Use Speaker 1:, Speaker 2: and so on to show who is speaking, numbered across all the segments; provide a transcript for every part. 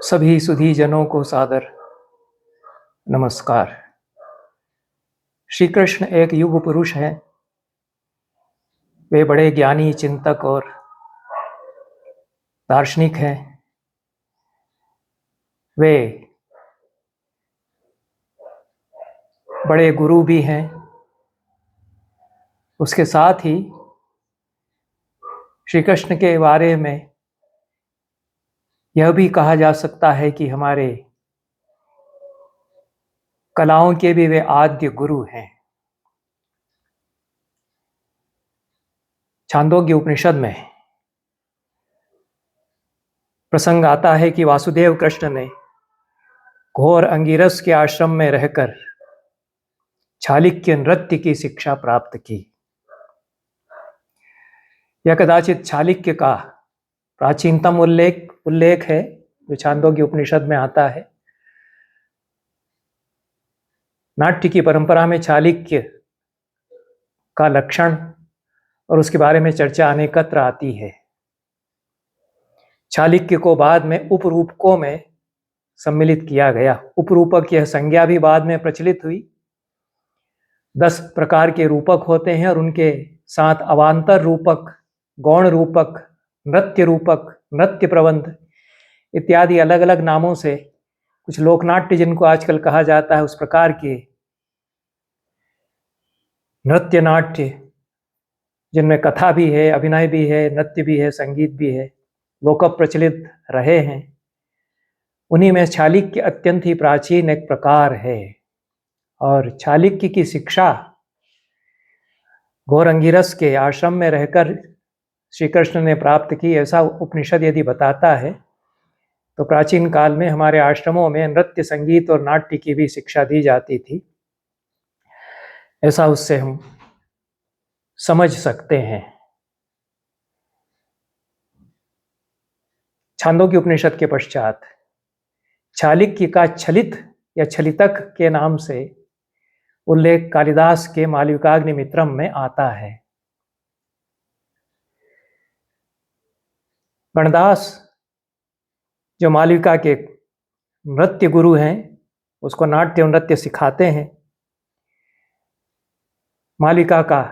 Speaker 1: सभी सुधी जनों को सादर नमस्कार। श्री कृष्ण एक युग पुरुष हैं। वे बड़े ज्ञानी, चिंतक और दार्शनिक हैं। वे बड़े गुरु भी हैं। उसके साथ ही श्री कृष्ण के बारे में यह भी कहा जा सकता है कि हमारे कलाओं के भी वे आद्य गुरु हैं। छांदोग्य उपनिषद में प्रसंग आता है कि वासुदेव कृष्ण ने घोर अंगिरस के आश्रम में रहकर चालिक्य नृत्य की शिक्षा प्राप्त की। यह कदाचित चालिक्य का प्राचीनतम उल्लेख है जो छांदोग्य उपनिषद में आता है। नाट्य की परंपरा में चालिक्य का लक्षण और उसके बारे में चर्चा अनेकत्र आती है। चालिक्य को बाद में उपरूपकों में सम्मिलित किया गया। उपरूपक यह संज्ञा भी बाद में प्रचलित हुई। 10 प्रकार के रूपक होते हैं और उनके साथ अवान्तर रूपक, गौण रूपक, नृत्य रूपक, नृत्य प्रबंध इत्यादि अलग अलग नामों से कुछ लोकनाट्य जिनको आजकल कहा जाता है, उस प्रकार के नृत्य नाट्य जिनमें कथा भी है, अभिनय भी है, नृत्य भी है, संगीत भी है, लोक प्रचलित रहे हैं। उन्हीं में चालिक्य अत्यंत ही प्राचीन एक प्रकार है। और चालिक्य की शिक्षा घोर अंगिरस के आश्रम में रहकर श्री कृष्ण ने प्राप्त की, ऐसा उपनिषद यदि बताता है तो प्राचीन काल में हमारे आश्रमों में नृत्य, संगीत और नाट्य की भी शिक्षा दी जाती थी, ऐसा उससे हम समझ सकते हैं। छांदोग्य उपनिषद के पश्चात चालिक्य का छलित या छलितक के नाम से उल्लेख कालिदास के मालविकाग्निमित्रम में आता है। गणदास जो मालविका के नृत्य गुरु हैं, उसको नाट्य और नृत्य सिखाते हैं। मालविका का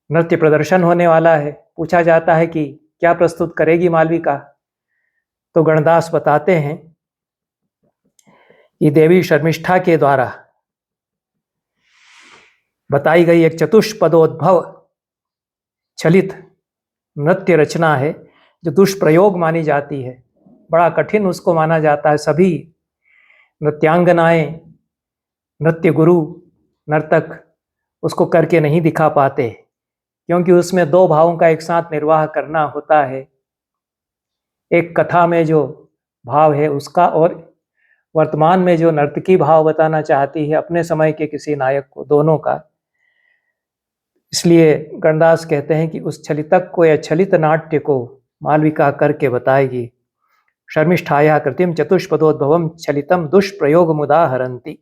Speaker 1: नृत्य प्रदर्शन होने वाला है। पूछा जाता है कि क्या प्रस्तुत करेगी मालविका, तो गणदास बताते हैं कि देवी शर्मिष्ठा के द्वारा बताई गई एक चतुष्पदोद्भव छलित नृत्य रचना है जो दुष्प्रयोग मानी जाती है। बड़ा कठिन उसको माना जाता है। सभी नृत्यांगनाएं, नृत्य गुरु, नर्तक उसको करके नहीं दिखा पाते, क्योंकि उसमें 2 भावों का एक साथ निर्वाह करना होता है। एक कथा में जो भाव है उसका, और वर्तमान में जो नर्तकी भाव बताना चाहती है अपने समय के किसी नायक को, दोनों का। इसलिए गणदास कहते हैं कि उस छलितक को या छलित नाट्य को मालविका करके बताएगी। शर्मिष्ठाया कृतिम चतुष्पदोद्भवम छलितम दुष्प्रयोग मुदाहरंती।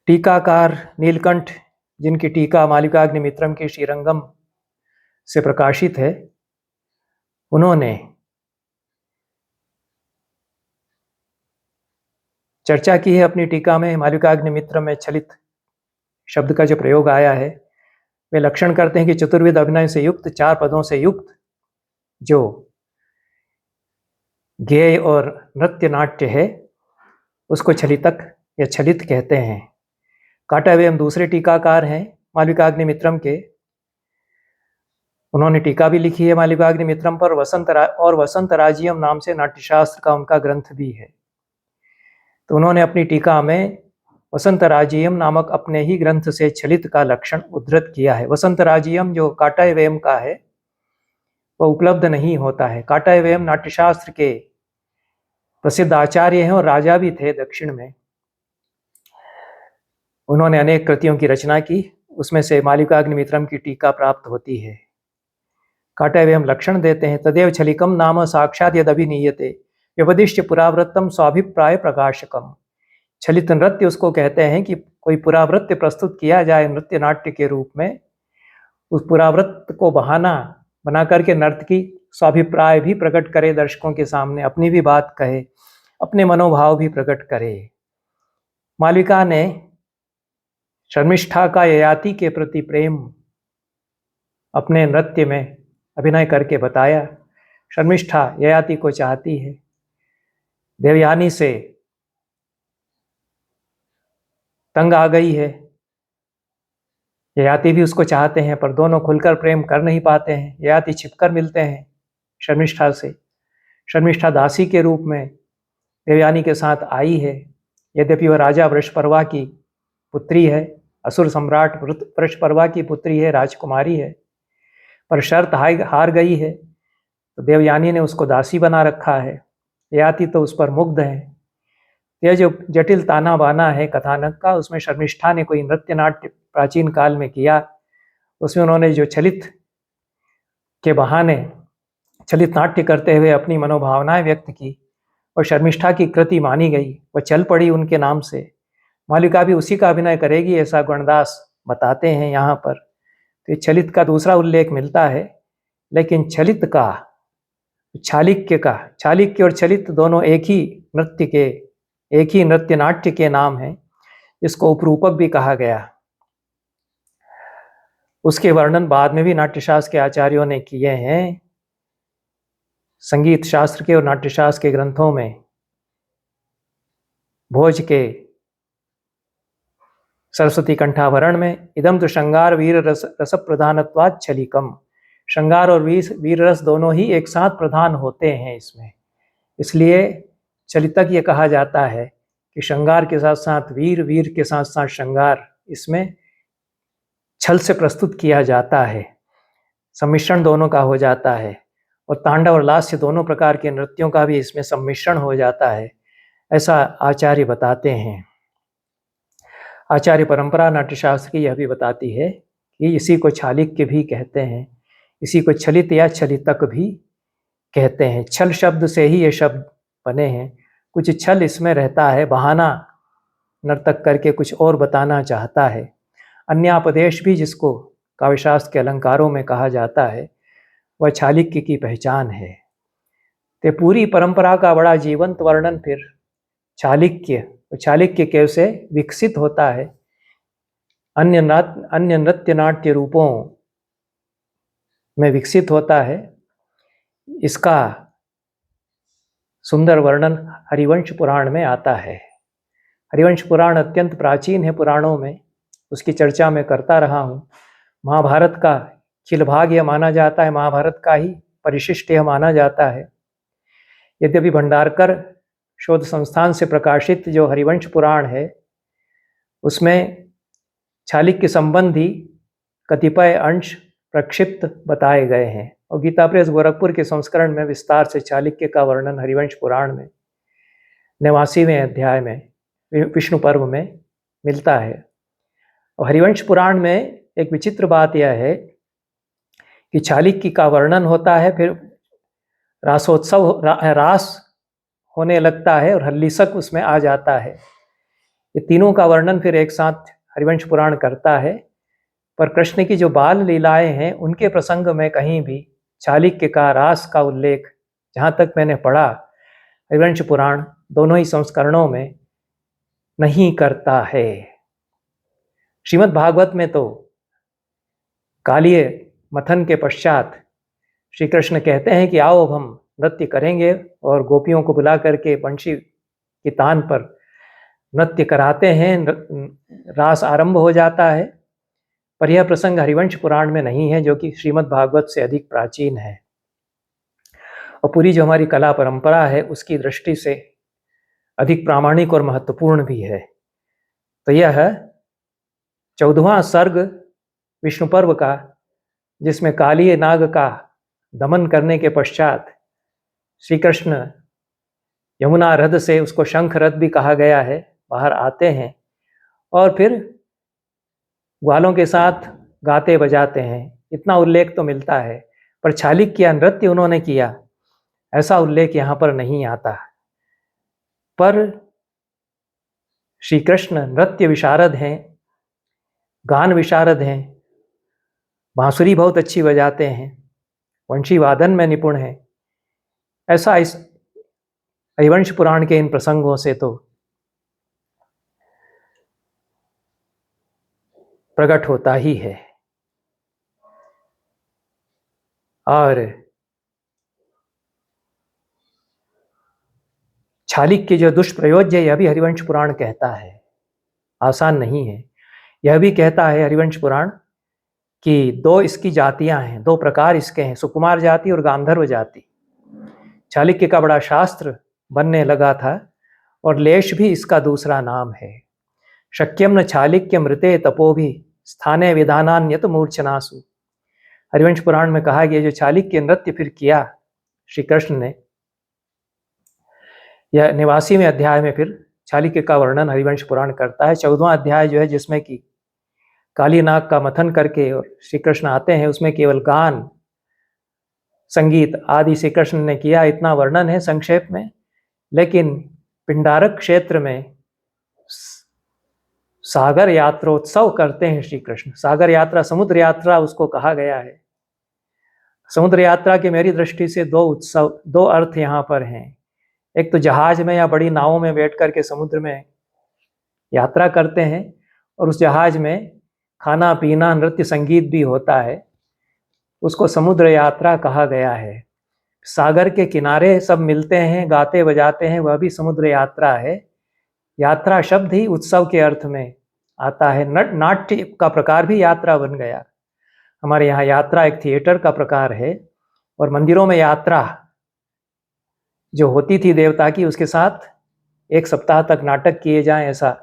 Speaker 1: टीकाकार नीलकंठ, जिनकी टीका मालविकाग्निमित्रम के श्रीरंगम से प्रकाशित है, उन्होंने चर्चा की है अपनी टीका में। मालविकाग्निमित्रम में छलित शब्द का जो प्रयोग आया है, वे लक्षण करते हैं कि चतुर्विध अभिनय से युक्त, 4 पदों से युक्त जो गेय और नृत्य नाट्य है उसको छलितक या छलित कहते हैं। काटावेम दूसरे टीकाकार हैं मालविकाग्निमित्रम के। उन्होंने टीका भी लिखी है मालविकाग्निमित्रम पर। वसंत राजियम नाम से नाट्यशास्त्र का उनका ग्रंथ भी है। तो उन्होंने अपनी टीका में वसंत राजियम नामक अपने ही ग्रंथ से छलित का लक्षण उद्धृत किया है। वसंत राजियम जो काटावेम का है वह उपलब्ध नहीं होता है। काटावेम नाट्यशास्त्र के प्रसिद्ध आचार्य हैं और राजा भी थे दक्षिण में। उन्होंने अनेक कृतियों की रचना की, उसमें से मालविकाग्निमित्रम की टीका प्राप्त होती है। काटावेम लक्षण देते हैं, तदेव छलिकम नाम साक्षात यदभिनीयते व्यपदिश्य पुरावृत्तम स्वाभिप्राय प्रकाशकम। छलित नृत्य उसको कहते हैं कि कोई पुरावृत्त प्रस्तुत किया जाए नृत्य नाट्य के रूप में, उस पुरावृत्त को बहाना बना करके नर्तकी स्वाभिप्राय भी प्रकट करे दर्शकों के सामने, अपनी भी बात कहे, अपने मनोभाव भी प्रकट करे। मालविका ने शर्मिष्ठा का ययाति के प्रति प्रेम अपने नृत्य में अभिनय करके बताया। शर्मिष्ठा ययाति को चाहती है, देवयानी से तंग आ गई है, ययाति भी उसको चाहते हैं, पर दोनों खुलकर प्रेम कर नहीं पाते हैं। ययाति छिपकर मिलते हैं शर्मिष्ठा से। शर्मिष्ठा दासी के रूप में देवयानी के साथ आई है, यद्यपि वह राजा वृषपर्वा की पुत्री है, असुर सम्राट वृषपर्वा की पुत्री है, राजकुमारी है, पर शर्त हार गई है, तो देवयानी ने उसको दासी बना रखा है। ययाति तो उस पर मुग्ध है। यह जो जटिल ताना बाना है कथानक का, उसमें शर्मिष्ठा ने कोई नृत्य नाट्य प्राचीन काल में किया, उसमें उन्होंने जो छलित के बहाने छलित नाट्य करते हुए अपनी मनोभावनाएं व्यक्त की, और शर्मिष्ठा की कृति मानी गई, वह चल पड़ी उनके नाम से। मालविका भी उसी का अभिनय करेगी, ऐसा गणदास बताते हैं यहाँ पर। तो छलित का दूसरा उल्लेख मिलता है, लेकिन छलित का, चालिक्य और छलित दोनों एक ही नृत्य नाट्य के नाम हैं, जिसको उपरूपक भी कहा गया। उसके वर्णन बाद में भी नाट्यशास्त्र के आचार्यों ने किए हैं। संगीत शास्त्र के और नाट्यशास्त्र के ग्रंथों में भोज के सरस्वती कंठाभरण में इदम तो श्रृंगार वीर रस प्रधानत्वात् छलिकम, श्रृंगार और वीर रस दोनों ही एक साथ प्रधान होते हैं इसमें, इसलिए चलितक ये कहा जाता है कि श्रृंगार के साथ साथ वीर के साथ साथ श्रृंगार इसमें छल से प्रस्तुत किया जाता है, सम्मिश्रण दोनों का हो जाता है, और तांडव और लास्य दोनों प्रकार के नृत्यों का भी इसमें सम्मिश्रण हो जाता है, ऐसा आचार्य बताते हैं। आचार्य परंपरा नाट्यशास्त्र की यह भी बताती है कि इसी को चालिक्य भी कहते हैं, इसी को छलित या छलितक भी कहते हैं। छल शब्द से ही ये शब्द बने हैं, कुछ छल इसमें रहता है, बहाना नर्तक करके कुछ और बताना चाहता है। अन्यापदेश भी जिसको काव्यशास्त्र के अलंकारों में कहा जाता है, वह चालिक्य की पहचान है। तो पूरी परंपरा का बड़ा जीवंत वर्णन फिर चालिक्य कैसे विकसित होता है अन्य नृत्य नाट्य रूपों में विकसित होता है, इसका सुंदर वर्णन हरिवंश पुराण में आता है। हरिवंश पुराण अत्यंत प्राचीन है पुराणों में, उसकी चर्चा मैं करता रहा हूँ। महाभारत का खिल भाग यह माना जाता है, महाभारत का ही परिशिष्ट यह माना जाता है। यद्यपि भंडारकर शोध संस्थान से प्रकाशित जो हरिवंश पुराण है, उसमें चालिक्य संबंधी कतिपय अंश प्रक्षिप्त बताए गए हैं, और गीता प्रेस गोरखपुर के संस्करण में विस्तार से चालिक्य का वर्णन हरिवंश पुराण में 89वें अध्याय में विष्णु पर्व में मिलता है। और हरिवंश पुराण में एक विचित्र बात यह है कि चालिक्य का वर्णन होता है, फिर रास होने लगता है और हल्लीसक उसमें आ जाता है। ये तीनों का वर्णन फिर एक साथ हरिवंश पुराण करता है, पर कृष्ण की जो बाल लीलाएं हैं उनके प्रसंग में कहीं भी चालिक्य का रास का उल्लेख, जहाँ तक मैंने पढ़ा, हरिवंश पुराण दोनों ही संस्करणों में नहीं करता है। श्रीमद् भागवत में तो कालिय मथन के पश्चात श्री कृष्ण कहते हैं कि आओ अब हम नृत्य करेंगे, और गोपियों को बुला करके बंशी की तान पर नृत्य कराते हैं, रास आरंभ हो जाता है। पर यह प्रसंग हरिवंश पुराण में नहीं है, जो कि श्रीमद् भागवत से अधिक प्राचीन है, और पूरी जो हमारी कला परंपरा है उसकी दृष्टि से अधिक प्रामाणिक और महत्वपूर्ण भी है। तो यह 14वां सर्ग विष्णु पर्व का, जिसमें कालिय नाग का दमन करने के पश्चात श्री कृष्ण यमुना रथ से, उसको शंख रथ भी कहा गया है, बाहर आते हैं और फिर ग्वालों के साथ गाते बजाते हैं, इतना उल्लेख तो मिलता है। पर चालिक्य नृत्य उन्होंने किया, ऐसा उल्लेख यहाँ पर नहीं आता। पर श्री कृष्ण नृत्य विशारद हैं, गान विशारद हैं, बांसुरी बहुत अच्छी बजाते हैं, वंशी वादन में निपुण हैं। ऐसा इस हरिवंश पुराण के इन प्रसंगों से तो प्रकट होता ही है। और छालिक के जो दुष्प्रयोज्य, यह भी हरिवंश पुराण कहता है, आसान नहीं है। यह भी कहता है हरिवंश पुराण कि दो इसकी जातियां हैं, दो प्रकार इसके हैं, सुकुमार जाति और गांधर्व जाति। चाणक्य का बड़ा शास्त्र बनने लगा था और लेश भी इसका दूसरा नाम है। शक्यम न चालिक्य मृते तपो भी स्थाने विधानान्यत मूर्छनासु। हरिवंश पुराण में कहा गया जो चाणक्य नृत्य फिर किया श्री कृष्ण ने, यह 89वें अध्याय में फिर चाणक्य का वर्णन हरिवंश पुराण करता है। 14वां अध्याय जो है जिसमें कि काली नाग का मथन करके और श्री कृष्ण आते हैं, उसमें केवल गान संगीत आदि श्री कृष्ण ने किया, इतना वर्णन है संक्षेप में। लेकिन पिंडारक क्षेत्र में सागर यात्रोत्सव करते हैं श्री कृष्ण। सागर यात्रा, समुद्र यात्रा उसको कहा गया है। समुद्र यात्रा की मेरी दृष्टि से दो अर्थ यहाँ पर हैं। एक तो जहाज में या बड़ी नावों में बैठ करके समुद्र में यात्रा करते हैं और उस जहाज में खाना पीना नृत्य संगीत भी होता है, उसको समुद्र यात्रा कहा गया है। सागर के किनारे सब मिलते हैं, गाते बजाते हैं, वह भी समुद्र यात्रा है। यात्रा शब्द ही उत्सव के अर्थ में आता है। नाट्य का प्रकार भी यात्रा बन गया। हमारे यहाँ यात्रा एक थिएटर का प्रकार है और मंदिरों में यात्रा जो होती थी देवता की, उसके साथ 1 सप्ताह तक नाटक किए जाएं, ऐसा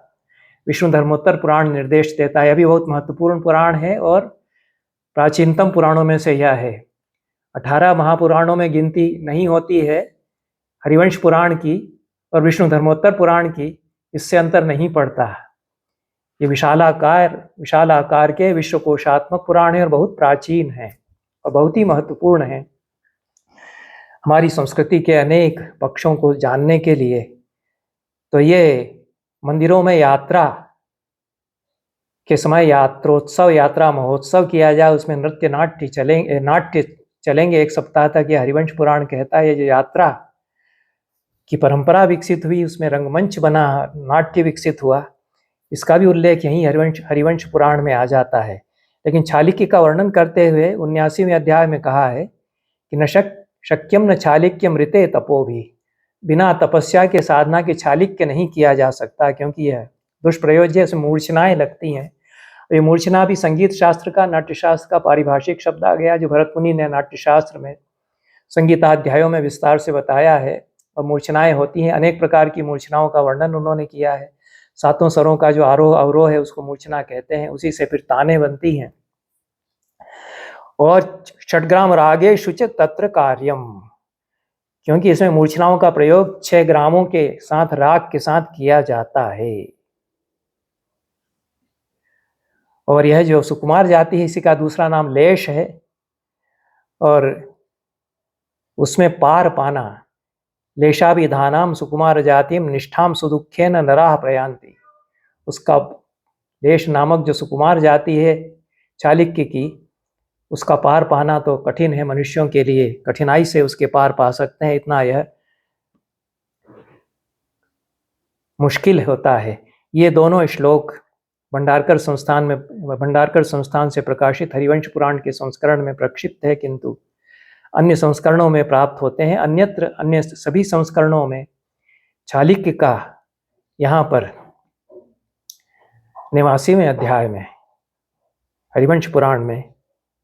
Speaker 1: विष्णु धर्मोत्तर पुराण निर्देश देता है। यह भी बहुत महत्वपूर्ण पुराण है और प्राचीनतम पुराणों में से यह है। 18 महापुराणों में गिनती नहीं होती है हरिवंश पुराण की और विष्णु धर्मोत्तर पुराण की, इससे अंतर नहीं पड़ता। ये विशाल आकार के विश्वकोशात्मक पुराण है और बहुत प्राचीन है और बहुत ही महत्वपूर्ण है हमारी संस्कृति के अनेक पक्षों को जानने के लिए। तो ये मंदिरों में यात्रा के समय यात्रोत्सव, यात्रा महोत्सव किया जाए, उसमें नाट्य चलेंगे 1 सप्ताह तक, ये हरिवंश पुराण कहता है। ये जो यात्रा की परंपरा विकसित हुई, उसमें रंगमंच बना, नाट्य विकसित हुआ, इसका भी उल्लेख यहीं हरिवंश पुराण में आ जाता है। लेकिन चाणक्य का वर्णन करते हुए 79वें अध्याय में कहा है कि न शक्यम न चाणक्य मृते तपो भी, बिना तपस्या के साधना के चाणक्य नहीं किया जा सकता, क्योंकि यह दुष्प्रयोज्य, इसमें मूर्छनाएं लगती हैं। ये मूर्छना भी संगीत शास्त्र का, नाट्य शास्त्र का पारिभाषिक शब्द आ गया, जो भरत मुनि ने नाट्य शास्त्र में संगीताध्यायों में विस्तार से बताया है। और मूर्छनाएं होती हैं, अनेक प्रकार की मूर्छनाओं का वर्णन उन्होंने किया है। 7 स्वरों का जो आरोह अवरोह है उसको मूर्छना कहते हैं, उसी से फिर ताने बनती हैं। और षट्ग्राम रागे शुच तत्र कार्यम, क्योंकि इसमें मूर्छनाओं का प्रयोग 6 ग्रामों के साथ राग के साथ किया जाता है। और यह जो सुकुमार जाति है, इसी का दूसरा नाम लेश है। और उसमें पार पाना, लेशाभिधानाम सुकुमार जातिम निष्ठाम सुदुखेन नराः प्रयान्ति। उसका लेश नामक जो सुकुमार जाति है चाणक्य की, उसका पार पाना तो कठिन है मनुष्यों के लिए, कठिनाई से उसके पार पा सकते हैं, इतना यह मुश्किल होता है। ये दोनों श्लोक भंडारकर संस्थान से प्रकाशित हरिवंश पुराण के संस्करण में प्रक्षिप्त है, किंतु अन्य संस्करणों में प्राप्त होते हैं। अन्य सभी संस्करणों में चाणक्य का यहाँ पर 89वें अध्याय में हरिवंश पुराण में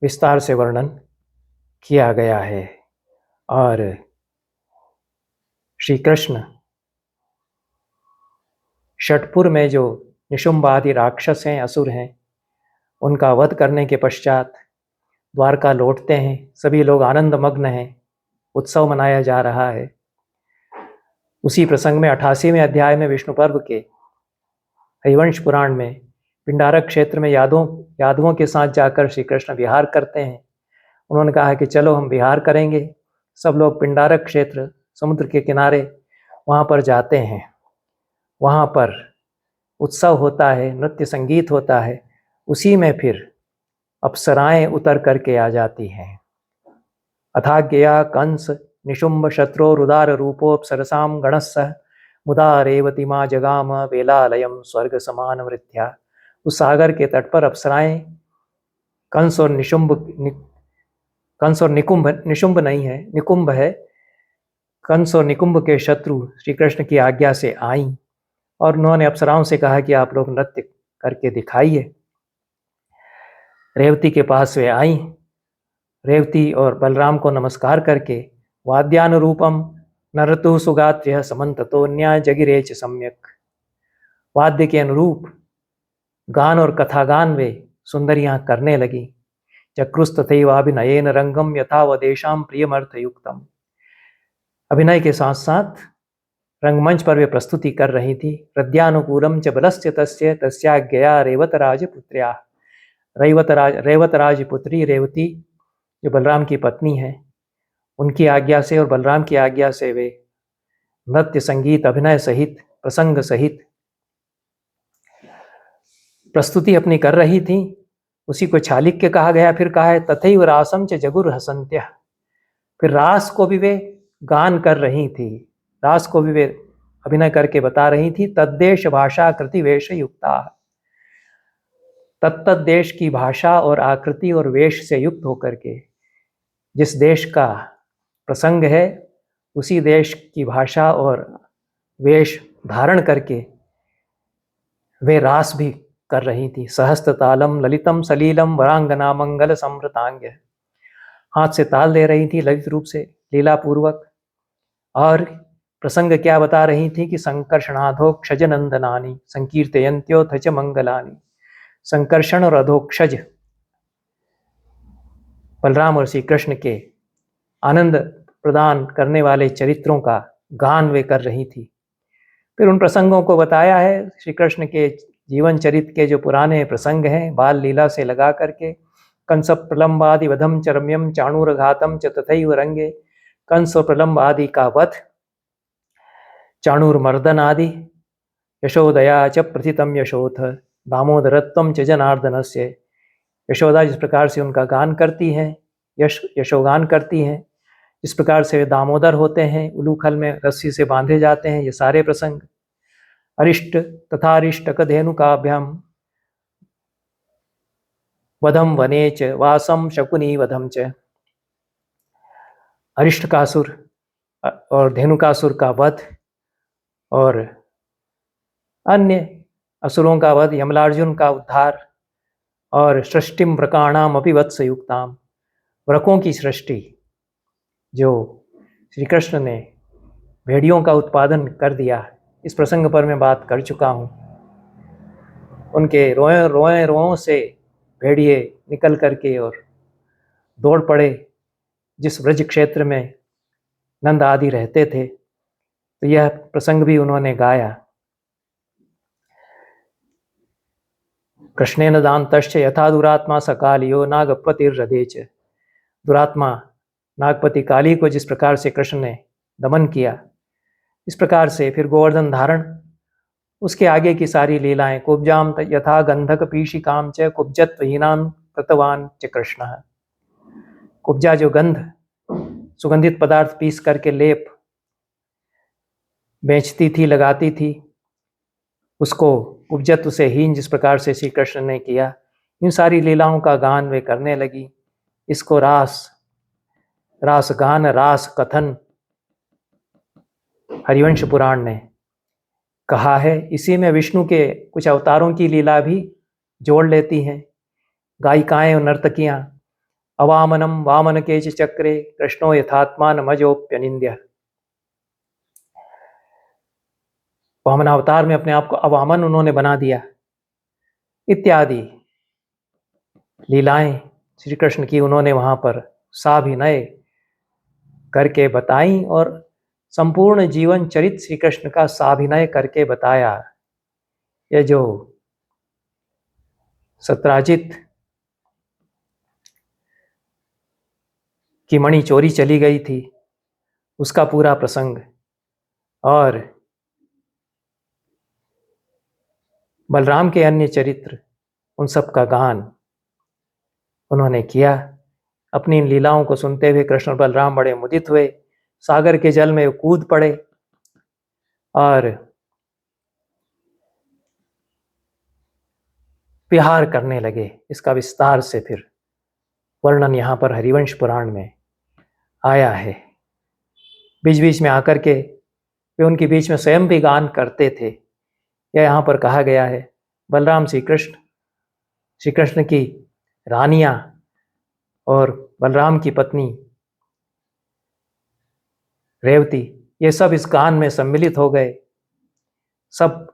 Speaker 1: विस्तार से वर्णन किया गया है। और श्री कृष्ण षटपुर में जो निशुंभ आदि राक्षस हैं, असुर हैं, उनका वध करने के पश्चात द्वारका लौटते हैं। सभी लोग आनंद मग्न हैं, उत्सव मनाया जा रहा है। उसी प्रसंग में 88वें अध्याय में विष्णु पर्व के हरिवंश पुराण में पिंडारक क्षेत्र में यादवों के साथ जाकर श्री कृष्ण विहार करते हैं। उन्होंने कहा कि चलो हम विहार करेंगे। सब लोग पिंडारक क्षेत्र समुद्र के किनारे वहाँ पर जाते हैं। वहाँ पर उत्सव होता है, नृत्य संगीत होता है। उसी में फिर अप्सराएं उतर करके आ जाती हैं। अथाज्ञया कंस निशुंभ शत्रोरुदार रूपोप्सरसां गणस्सह मुदा रेवती माँ जगाम वेलालयम स्वर्ग समान वृत्या। उस सागर के तट पर अप्सराएं कंस और निकुंभ नहीं है, निकुंभ है। कंस और निकुंभ के शत्रु श्री कृष्ण की आज्ञा से आईं और उन्होंने अप्सराओं से कहा कि आप लोग नृत्य करके दिखाइए। रेवती के पास वे आईं। रेवती और बलराम को नमस्कार करके वाद्यानुरूपम नरतु सुगात्र्य समन्ततोन्या जगिरेच सम्यक। वाद्य के अनुरूप गान और कथागान वे सुंदरियां करने लगी। चक्रुस्तथैवाभिनयेन रंगम यथावदेशां प्रियमर्थयुक्तम। अभिनय के साथ साथ रंगमंच पर वे प्रस्तुति कर रही थी। हृदयानुकूलम च बलस्य तस्य तस्याज्ञया रेवतराज पुत्र्या। रेवतराज पुत्री रेवती जो बलराम की पत्नी है, उनकी आज्ञा से और बलराम की आज्ञा से वे नृत्य संगीत अभिनय सहित प्रसंग सहित प्रस्तुति अपनी कर रही थी। उसी को चालिक्य कहा गया। फिर कहा है तथैव रासम च जगुर हसंत्य। फिर रास को भी वे गान कर रही थी, रास को भी वे अभिनय करके बता रही थी। तद्देश भाषा कृति वेश युक्ता। तत्त देश की भाषा और आकृति और वेश से युक्त होकर के, जिस देश का प्रसंग है उसी देश की भाषा और वेश धारण करके वे रास भी कर रही थी। सहस्त्र तालम ललितम सलीलम वरांगना मंगल समृतांग। हाथ से ताल दे रही थी ललित रूप से लीला पूर्वक। और प्रसंग क्या बता रही थी कि संकर्षणाधोक्षज नंदनानी संकीर्तयन्त्योथ च मंगलानी। संकर्षण और अधोक्षज बलराम और श्री कृष्ण के आनंद प्रदान करने वाले चरित्रों का गान वे कर रही थी। फिर उन प्रसंगों को बताया है, श्री कृष्ण के जीवन चरित्र के जो पुराने प्रसंग हैं बाल लीला से लगा करके। कंस प्रलंबादि वधम च रम्यम चाणूर घातम च तथैव रंगे। कंस और प्रलंब आदि का वध, चाणूर मर्दन आदि, यशोदया च प्रथितम यशोथ दामोदरत्वम च जनार्दनस्य। यशोदा जिस प्रकार से उनका गान करती हैं, यशोगान करती हैं, जिस प्रकार से वे दामोदर होते हैं, उलूखल में रस्सी से बांधे जाते हैं, ये सारे प्रसंग। अरिष्ट तथा अरिष्टक धेनुकाभ्याम वधम वने च वासम शकुनी वधम च। अरिष्टकासुर और धेनुकासुर का वध और अन्य असुरों का वध, यमलार्जुन का उद्धार और सृष्टिम व्रकाणाम अपि वत्सयुक्ताम। व्रकों की सृष्टि जो श्री कृष्ण ने भेड़ियों का उत्पादन कर दिया, इस प्रसंग पर मैं बात कर चुका हूँ। उनके रोए से भेड़िए निकल करके और दौड़ पड़े जिस ब्रज क्षेत्र में नंद आदि रहते थे, तो यह प्रसंग भी उन्होंने गाया। कृष्णेन दान्तश्च यथा दुरात्मा सकालियो नागपतिर्हृदे च। दुरात्मा नागपति काली को जिस प्रकार से कृष्ण ने दमन किया, इस प्रकार से फिर गोवर्धन धारण, उसके आगे की सारी लीलाएं। कुब्जाम यथा गंधक पीशिकाम च कुब्जत्वहीनाम कृतवान च कृष्ण। कुब्जा जो गंध सुगंधित पदार्थ पीस करके लेप बेचती थी, लगाती थी, उसको कुब्जत्व से हीन जिस प्रकार से श्री कृष्ण ने किया, इन सारी लीलाओं का गान वे करने लगी। इसको रास गान, रास कथन हरिवंश पुराण ने कहा है। इसी में विष्णु के कुछ अवतारों की लीला भी जोड़ लेती हैं गायिकाएं और नर्तकियां। अवामनम वामन के चक्रे कृष्णो यथात्मान मजोप्यनिंद्य। वामन अवतार में अपने आप को अवामन उन्होंने बना दिया, इत्यादि लीलाएं श्री कृष्ण की उन्होंने वहां पर साभिनय करके बताई और संपूर्ण जीवन चरित श्री कृष्ण का साभिनय करके बताया। ये जो सत्राजित की मणि चोरी चली गई थी, उसका पूरा प्रसंग और बलराम के अन्य चरित्र, उन सब का गान उन्होंने किया। अपनी इन लीलाओं को सुनते हुए कृष्ण और बलराम बड़े मुदित हुए, सागर के जल में कूद पड़े और विहार करने लगे। इसका विस्तार से फिर वर्णन यहाँ पर हरिवंश पुराण में आया है। बीच बीच में आकर के वे उनके बीच में स्वयं भी गान करते थे। यह यहाँ पर कहा गया है। बलराम श्री कृष्ण की रानियां और बलराम की पत्नी रेवती, ये सब इस गान में सम्मिलित हो गए। सब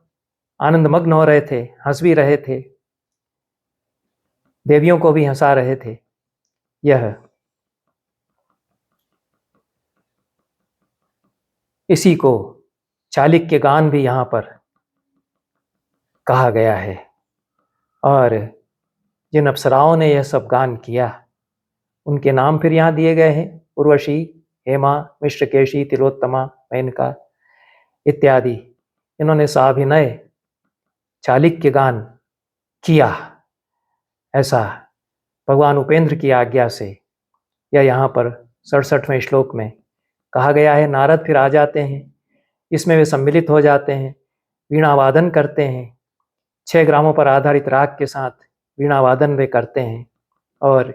Speaker 1: आनंदमग्न हो रहे थे, हंस भी रहे थे, देवियों को भी हंसा रहे थे। यह इसी को चालिक्य गान भी यहाँ पर कहा गया है। और जिन अप्सराओं ने यह सब गान किया उनके नाम फिर यहाँ दिए गए हैं। उर्वशी, हेमा, मिश्रकेशी, तिलोत्तमा, मेनका इत्यादि। इन्होंने साभिनय चालिक्य गान किया, ऐसा भगवान उपेंद्र की आज्ञा से यह यहाँ पर 67वें श्लोक में कहा गया है। नारद फिर आ जाते हैं, इसमें वे सम्मिलित हो जाते हैं, वीणा वादन करते हैं। 6 ग्रामों पर आधारित राग के साथ वीणा वादन वे करते हैं और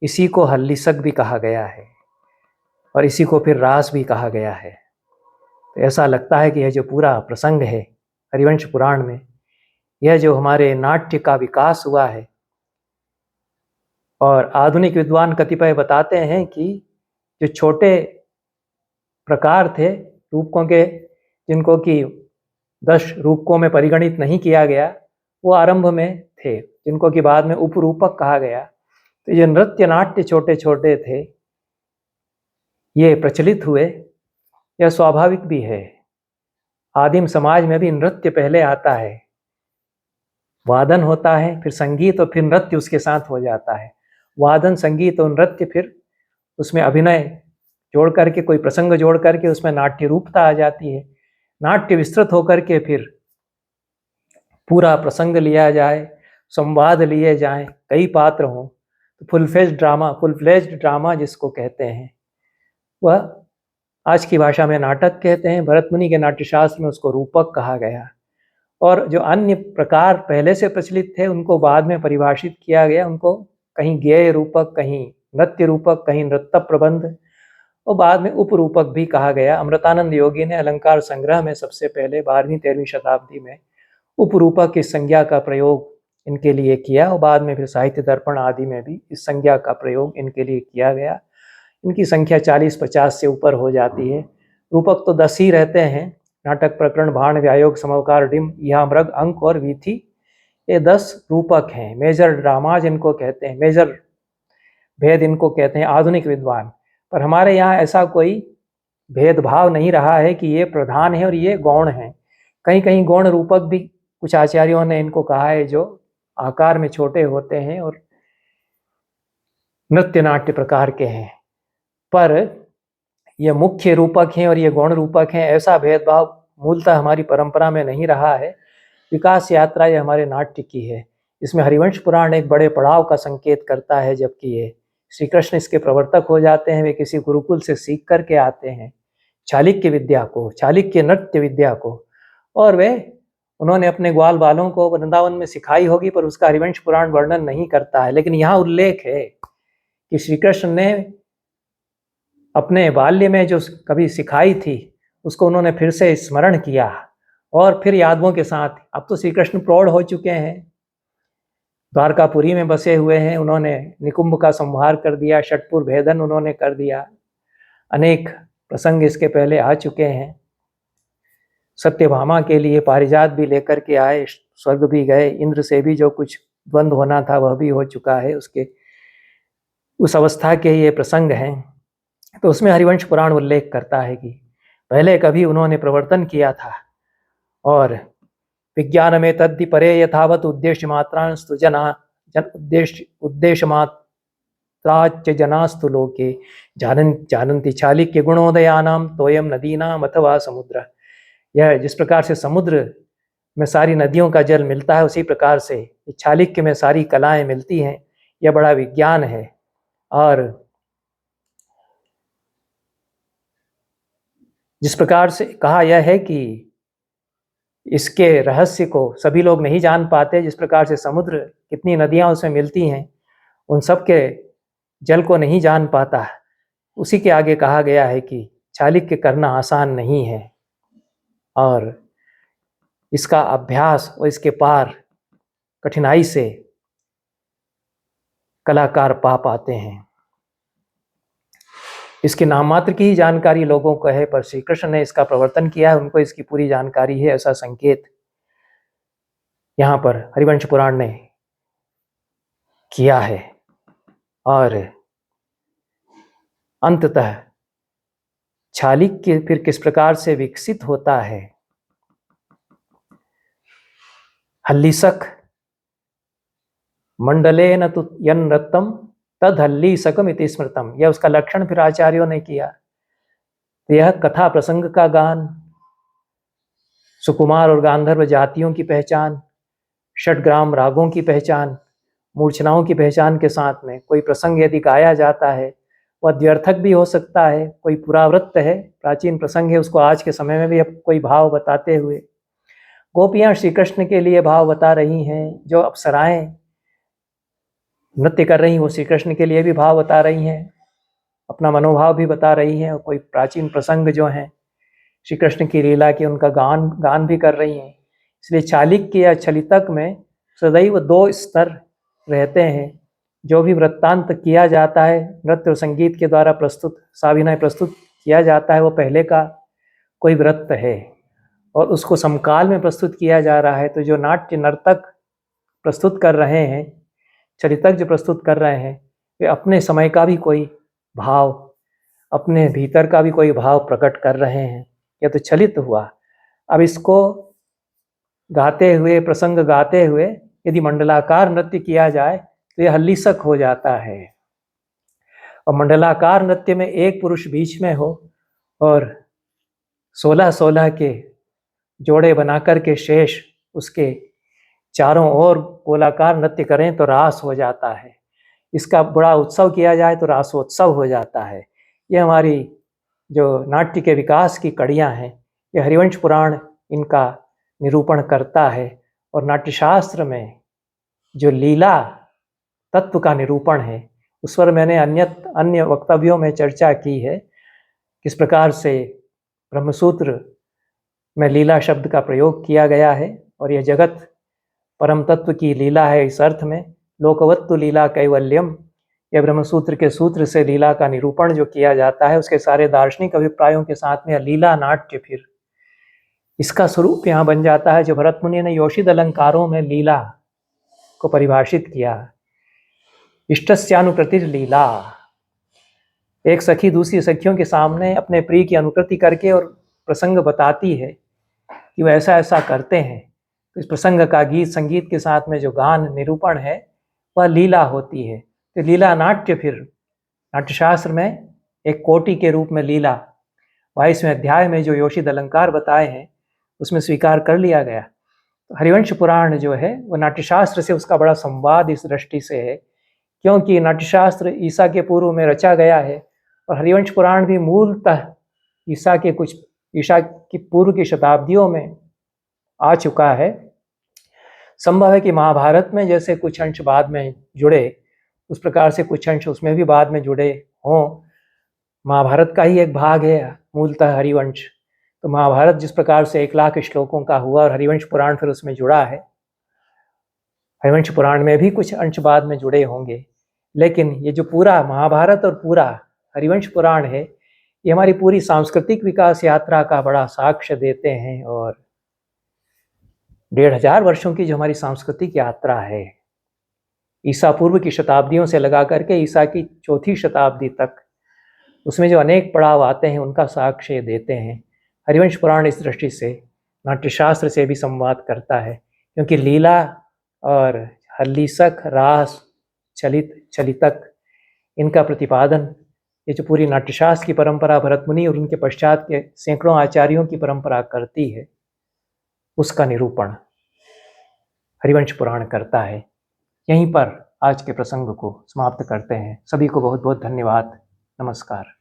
Speaker 1: इसी को हल्लीसक भी कहा गया है और इसी को फिर रास भी कहा गया है। तो ऐसा लगता है कि यह जो पूरा प्रसंग है हरिवंश पुराण में, यह जो हमारे नाट्य का विकास हुआ है। और आधुनिक विद्वान कतिपय बताते हैं कि जो छोटे प्रकार थे रूपकों के, जिनको कि 10 रूपकों में परिगणित नहीं किया गया, वो आरंभ में थे, जिनको कि बाद में उपरूपक कहा गया। तो ये नृत्य नाट्य छोटे छोटे थे, ये प्रचलित हुए। यह स्वाभाविक भी है। आदिम समाज में भी नृत्य पहले आता है, वादन होता है, फिर संगीत और फिर नृत्य उसके साथ हो जाता है। वादन, संगीत और नृत्य, फिर उसमें अभिनय जोड़ करके, कोई प्रसंग जोड़ करके उसमें नाट्य रूपता आ जाती है। नाट्य विस्तृत होकर के फिर पूरा प्रसंग लिया जाए, संवाद लिए जाएं, कई पात्र हों, तो फुल फ्लेज्ड ड्रामा जिसको कहते हैं, वह आज की भाषा में नाटक कहते हैं। भरत मुनि के नाट्यशास्त्र में उसको रूपक कहा गया। और जो अन्य प्रकार पहले से प्रचलित थे उनको बाद में परिभाषित किया गया। उनको कहीं गेय रूपक, कहीं नृत्य रूपक, कहीं नृत्य प्रबंध और बाद में उपरूपक भी कहा गया। अमृतानंद योगी ने अलंकार संग्रह में सबसे पहले 12वीं-13वीं शताब्दी में उपरूपक की संज्ञा का प्रयोग इनके लिए किया और बाद में फिर साहित्य दर्पण आदि में भी इस संज्ञा का प्रयोग इनके लिए किया गया। इनकी संख्या 40-50 से ऊपर हो जाती है। रूपक तो 10 ही रहते हैं। नाटक, प्रकरण, भाण, व्यायोग, समवकार, डिम, इहा, मृग, अंक और वीथी, ये 10 रूपक हैं। मेजर ड्रामाज इनको कहते हैं, मेजर भेद इनको कहते हैं आधुनिक विद्वान। पर हमारे यहाँ ऐसा कोई भेदभाव नहीं रहा है कि ये प्रधान है और ये गौण है। कहीं कहीं गौण रूपक भी कुछ आचार्यों ने इनको कहा है, जो आकार में छोटे होते हैं और नृत्य नाट्य प्रकार के हैं। पर ये मुख्य रूपक हैं और ये गौण रूपक हैं, ऐसा भेदभाव मूलतः हमारी परंपरा में नहीं रहा है। विकास यात्रा ये हमारे नाट्य की है। इसमें हरिवंश पुराण एक बड़े पड़ाव का संकेत करता है, जबकि ये श्री कृष्ण इसके प्रवर्तक हो जाते हैं। वे किसी गुरुकुल से सीख करके आते हैं चालिक्य विद्या को, चालिक्य नृत्य विद्या को, और वे उन्होंने अपने ग्वाल बालों को वृंदावन में सिखाई होगी, पर उसका हरिवंश पुराण वर्णन नहीं करता है। लेकिन यहाँ उल्लेख है कि श्री कृष्ण ने अपने बाल्य में जो कभी सिखाई थी उसको उन्होंने फिर से स्मरण किया और फिर यादवों के साथ। अब तो श्री कृष्ण प्रौढ़ हो चुके हैं, द्वारकापुरी में बसे हुए हैं, उन्होंने निकुंभ का संहार कर दिया, षटपुर भेदन उन्होंने कर दिया, अनेक प्रसंग इसके पहले आ चुके हैं। सत्यभामा के लिए पारिजात भी लेकर के आए, स्वर्ग भी गए, इंद्र से भी जो कुछ द्वंद्व होना था वह भी हो चुका है। उसके उस अवस्था के ये प्रसंग हैं। तो उसमें हरिवंश पुराण उल्लेख करता है कि पहले कभी उन्होंने प्रवर्तन किया था और विज्ञान में तद्धि परे यथावत उद्देश्य मात्रांस्तु जना उद्देश्य मात्राच जनास्तु लोके जानन्ति चालिक्य गुणोदयानाम तोयम नदीनाम अथवा समुद्र। यह जिस प्रकार से समुद्र में सारी नदियों का जल मिलता है, उसी प्रकार से चालिक्य में सारी कलाएं मिलती हैं। यह बड़ा विज्ञान है और जिस प्रकार से कहा यह है कि इसके रहस्य को सभी लोग नहीं जान पाते, जिस प्रकार से समुद्र कितनी नदियां उसमें मिलती हैं उन सब के जल को नहीं जान पाता, उसी के आगे कहा गया है कि चालिक्य करना आसान नहीं है और इसका अभ्यास और इसके पार कठिनाई से कलाकार पा पाते हैं। इसके नाम मात्र की ही जानकारी लोगों को है, पर श्री कृष्ण ने इसका प्रवर्तन किया है, उनको इसकी पूरी जानकारी है, ऐसा संकेत यहाँ पर हरिवंश पुराण ने किया है। और अंततः चालिक्य फिर किस प्रकार से विकसित होता है। हल्लीसक मंडलेन तु यन्नृत्तम तद हल्लीसकम इति स्मृतम, यह उसका लक्षण फिर आचार्यों ने किया। तो यह कथा प्रसंग का गान, सुकुमार और गांधर्व जातियों की पहचान, षटग्राम रागों की पहचान, मूर्छनाओं की पहचान के साथ में कोई प्रसंग यदि गाया जाता है वह द्व्यर्थक भी हो सकता है, कोई पुरावृत्त है, प्राचीन प्रसंग है, उसको आज के समय में भी अब कोई भाव बताते हुए गोपियां श्री कृष्ण के लिए भाव बता रही हैं, जो अप्सराएं नृत्य कर रही हैं वो श्री कृष्ण के लिए भी भाव बता रही हैं, अपना मनोभाव भी बता रही हैं, और कोई प्राचीन प्रसंग जो हैं श्री कृष्ण की लीला के उनका गान भी कर रही हैं। इसलिए चालिक्य या छलितक में सदैव दो स्तर रहते हैं। जो भी वृत्तांत किया जाता है नृत्य और संगीत के द्वारा प्रस्तुत, साविनय प्रस्तुत किया जाता है, वो पहले का कोई वृत्त है और उसको समकाल में प्रस्तुत किया जा रहा है। तो जो नाट्य नर्तक प्रस्तुत कर रहे हैं, चरितक जो प्रस्तुत कर रहे हैं, वे अपने समय का भी कोई भाव, अपने भीतर का भी कोई भाव प्रकट कर रहे हैं। यह तो चलित हुआ। अब इसको गाते हुए, प्रसंग गाते हुए यदि मंडलाकार नृत्य किया जाए तो यह हल्लीसक हो जाता है। और मंडलाकार नृत्य में एक पुरुष बीच में हो और 16-16 के जोड़े बनाकर के शेष उसके चारों ओर गोलाकार नृत्य करें तो रास हो जाता है। इसका बड़ा उत्सव किया जाए तो रासोत्सव हो जाता है। ये हमारी जो नाट्य के विकास की कड़ियाँ हैं, ये हरिवंश पुराण इनका निरूपण करता है। और नाट्यशास्त्र में जो लीला तत्व का निरूपण है उस पर मैंने अन्य वक्तव्यों में चर्चा की है, किस प्रकार से ब्रह्मसूत्र में लीला शब्द का प्रयोग किया गया है। और यह जगत परम तत्व की लीला है, इस अर्थ में लोकवत्तु लीला कैवल्यम, यह ब्रह्मसूत्र के सूत्र से लीला का निरूपण जो किया जाता है उसके सारे दार्शनिक अभिप्रायों के साथ में लीला नाट्य फिर इसका स्वरूप यहाँ बन जाता है। जो भरत मुनि ने योषित अलंकारों में लीला को परिभाषित किया, इष्टस्यानुकृतिर लीला, एक सखी दूसरी सखियों के सामने अपने प्रिय की अनुकृति करके और प्रसंग बताती है कि वो ऐसा ऐसा करते हैं। तो इस प्रसंग का गीत संगीत के साथ में जो गान निरूपण है वह लीला होती है। तो लीला नाट्य फिर नाट्यशास्त्र में एक कोटि के रूप में लीला 22वें अध्याय में जो योषित अलंकार बताए हैं उसमें स्वीकार कर लिया गया। तो हरिवंश पुराण जो है वो नाट्यशास्त्र से उसका बड़ा संवाद इस दृष्टि से है, क्योंकि नाट्यशास्त्र ईसा के पूर्व में रचा गया है और हरिवंश पुराण भी मूलतः ईसा की पूर्व की शताब्दियों में आ चुका है। संभव है कि महाभारत में जैसे कुछ अंश बाद में जुड़े, उस प्रकार से कुछ अंश उसमें भी बाद में जुड़े हों। महाभारत का ही एक भाग है मूलतः हरिवंश। तो महाभारत जिस प्रकार से 1 लाख श्लोकों का हुआ और हरिवंश पुराण फिर उसमें जुड़ा है, हरिवंश पुराण में भी कुछ अंश बाद में जुड़े होंगे, लेकिन ये जो पूरा महाभारत और पूरा हरिवंश पुराण है ये हमारी पूरी सांस्कृतिक विकास यात्रा का बड़ा साक्ष्य देते हैं। और 1500 वर्षों की जो हमारी सांस्कृतिक यात्रा है, ईसा पूर्व की शताब्दियों से लगा करके ईसा की 4थी शताब्दी तक, उसमें जो अनेक पड़ाव आते हैं उनका साक्ष्य देते हैं। हरिवंश पुराण इस दृष्टि से नाट्यशास्त्र से भी संवाद करता है, क्योंकि लीला और हल्लीसक, रास, चलितक, इनका प्रतिपादन ये जो पूरी नाट्यशास्त्र की परंपरा भरत मुनि और उनके पश्चात के सैकड़ों आचार्यों की परंपरा करती है, उसका निरूपण हरिवंश पुराण करता है। यहीं पर आज के प्रसंग को समाप्त करते हैं। सभी को बहुत बहुत धन्यवाद। नमस्कार।